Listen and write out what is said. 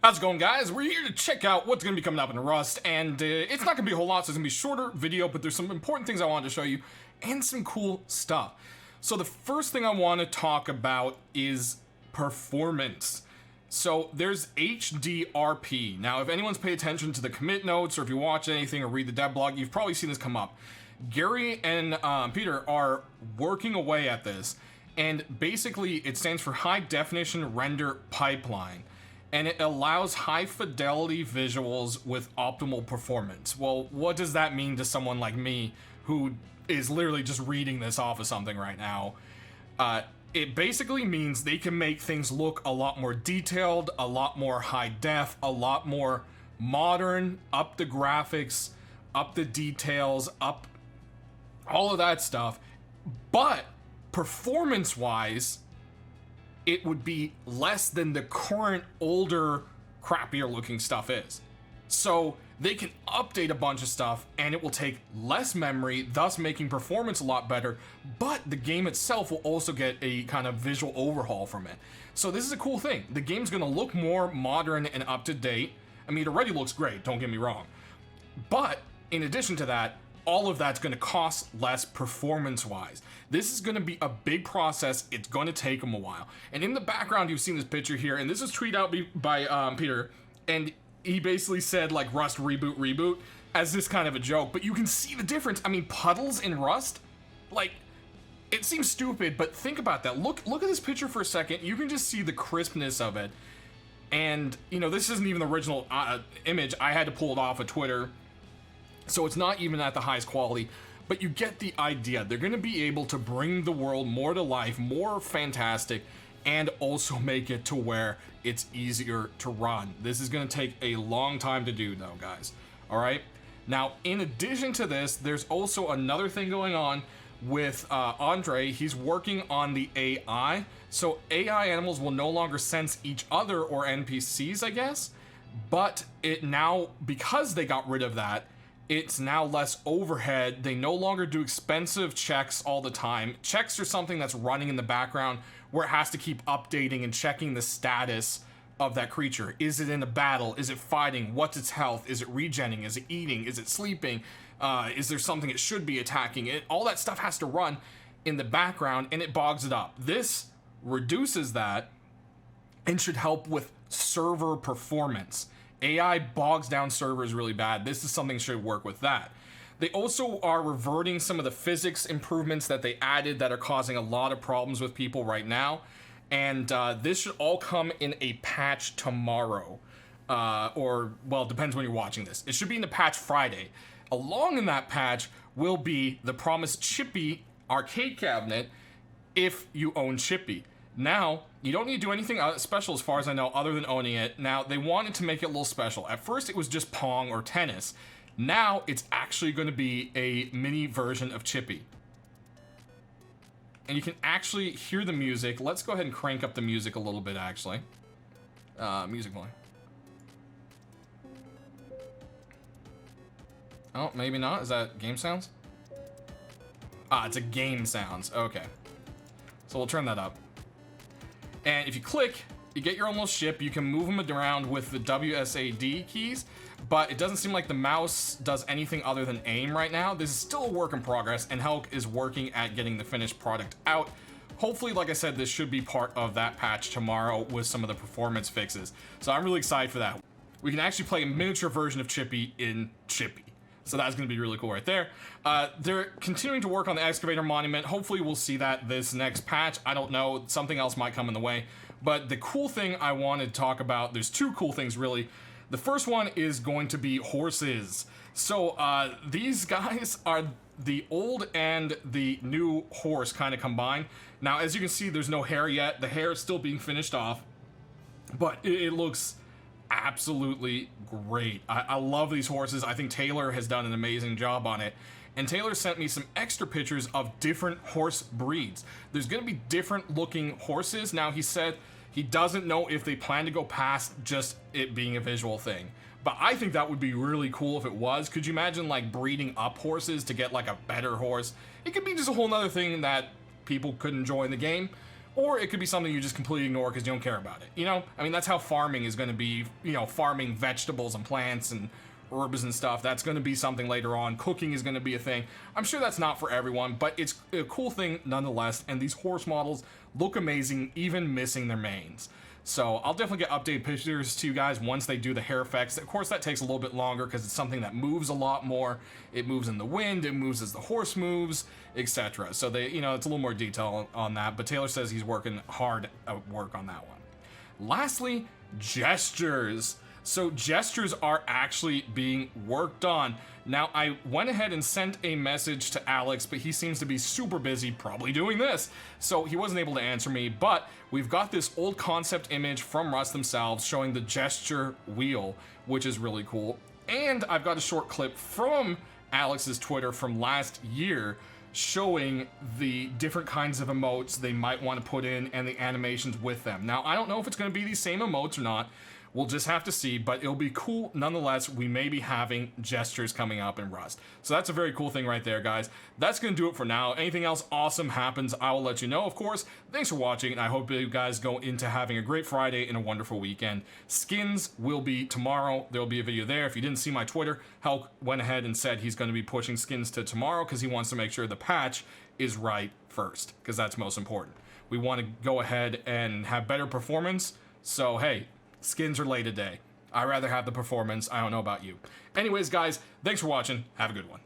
How's it going, guys? We're here to check out what's going to be coming up in Rust, and it's not going to be a whole lot, so it's going to be a shorter video, but there's some important things I wanted to show you, and some cool stuff. So the first thing I want to talk about is performance. So there's HDRP. Now, if anyone's paid attention to the commit notes, or if you watch anything or read the dev blog, you've probably seen this come up. Gary and Peter are working away at this, and basically it stands for High Definition Render Pipeline. And it allows high fidelity visuals with optimal performance. Well, what does that mean to someone like me who is literally just reading this off of something right now? It basically means they can make things look a lot more detailed, a lot more high def, a lot more modern, up the graphics, up the details, up all of that stuff. But performance wise, it would be less than the current older, crappier looking stuff is. So they can update a bunch of stuff and it will take less memory, thus making performance a lot better, but the game itself will also get a kind of visual overhaul from it. So this is a cool thing. The game's gonna look more modern and up to date. I mean, it already looks great, don't get me wrong. But in addition to that, all of that's going to cost less performance-wise. This is going to be a big process. It's going to take them a while. And in the background, you've seen this picture here, and this was tweeted out by Peter, and he basically said, like, Rust reboot, as this kind of a joke. But you can see the difference. I mean, puddles in Rust, like, it seems stupid, but think about that. Look at this picture for a second. You can just see the crispness of it. And, you know, this isn't even the original image. I had to pull it off of Twitter. So it's not even at the highest quality, but you get the idea. They're going to be able to bring the world more to life, more fantastic, and also make it to where it's easier to run. This is going to take a long time to do though, guys. All right. Now, in addition to this, there's also another thing going on with Andre. He's working on the AI. So AI animals will no longer sense each other or NPCs, I guess, but it now, because they got rid of that, it's now less overhead. They no longer do expensive checks all the time. Checks are something that's running in the background where it has to keep updating and checking the status of that creature. Is it in a battle? Is it fighting? What's its health? Is it regenning? Is it eating? Is it sleeping? Is there something it should be attacking? All that stuff has to run in the background and it bogs it up. This reduces that and should help with server performance. AI bogs down servers really bad. This is something that should work with that. They also are reverting some of the physics improvements that they added that are causing a lot of problems with people right now. And this should all come in a patch tomorrow. Or, well, depends when you're watching this. It should be in the patch Friday. Along in that patch will be the promised Chippy arcade cabinet if you own Chippy. Now, you don't need to do anything special as far as I know other than owning it. Now, they wanted to make it a little special. At first, it was just Pong or tennis. Now, it's actually going to be a mini version of Chippy. And you can actually hear the music. Let's go ahead and crank up the music a little bit, actually. Music volume. Oh, maybe not. Is that game sounds? Ah, it's a game sounds. Okay. So we'll turn that up. And if you click, you get your own little ship. You can move them around with the WSAD keys, but it doesn't seem like the mouse does anything other than aim right now. This is still a work in progress, and Helk is working at getting the finished product out. Hopefully, like I said, this should be part of that patch tomorrow with some of the performance fixes. So I'm really excited for that. We can actually play a miniature version of Chippy in Chippy. So that's going to be really cool right there. They're continuing to work on the excavator monument. Hopefully we'll see that this next patch. I don't know. Something else might come in the way. But the cool thing I wanted to talk about, there's two cool things really. The first one is going to be horses. So these guys are the old and the new horse kind of combined. Now, as you can see, there's no hair yet. The hair is still being finished off. But it looks absolutely great. I love these horses. I think Taylor has done an amazing job on it. And Taylor sent me some extra pictures of different horse breeds. There's going to be different looking horses. Now, he said he doesn't know if they plan to go past just it being a visual thing. But I think that would be really cool if it was. Could you imagine like breeding up horses to get like a better horse? It could be just a whole nother thing that people could enjoy in the game. or it could be something you just completely ignore because you don't care about it. You know, I mean, that's how farming is going to be. You know, farming vegetables and plants and herbs and stuff. That's going to be something later on. Cooking is going to be a thing. I'm sure that's not for everyone, but it's a cool thing nonetheless. And these horse models look amazing, even missing their manes. So I'll definitely get updated pictures to you guys once they do the hair effects. Of course, that takes a little bit longer because it's something that moves a lot more. It moves in the wind, it moves as the horse moves, etc. So they, you know, it's a little more detail on that, but Taylor says he's working hard at work on that one. Lastly, gestures. So gestures are actually being worked on. Now, I went ahead and sent a message to Alex, but he seems to be super busy, probably doing this. So he wasn't able to answer me, but we've got this old concept image from Rust themselves showing the gesture wheel, which is really cool. And I've got a short clip from Alex's Twitter from last year showing the different kinds of emotes they might want to put in and the animations with them. Now, I don't know if it's going to be these same emotes or not. We'll just have to see, but it'll be cool nonetheless. We may be having gestures coming up in Rust. So that's a very cool thing right there, guys. That's going to do it for now. Anything else awesome happens, I will let you know, of course. Thanks for watching, and I hope you guys go into having a great Friday and a wonderful weekend. Skins will be tomorrow. There will be a video there. If you didn't see my Twitter, Hulk went ahead and said he's going to be pushing skins to tomorrow because he wants to make sure the patch is right first, because that's most important. We want to go ahead and have better performance, so hey, skins are late today. I'd rather have the performance. I don't know about you. Anyways, guys, thanks for watching. Have a good one.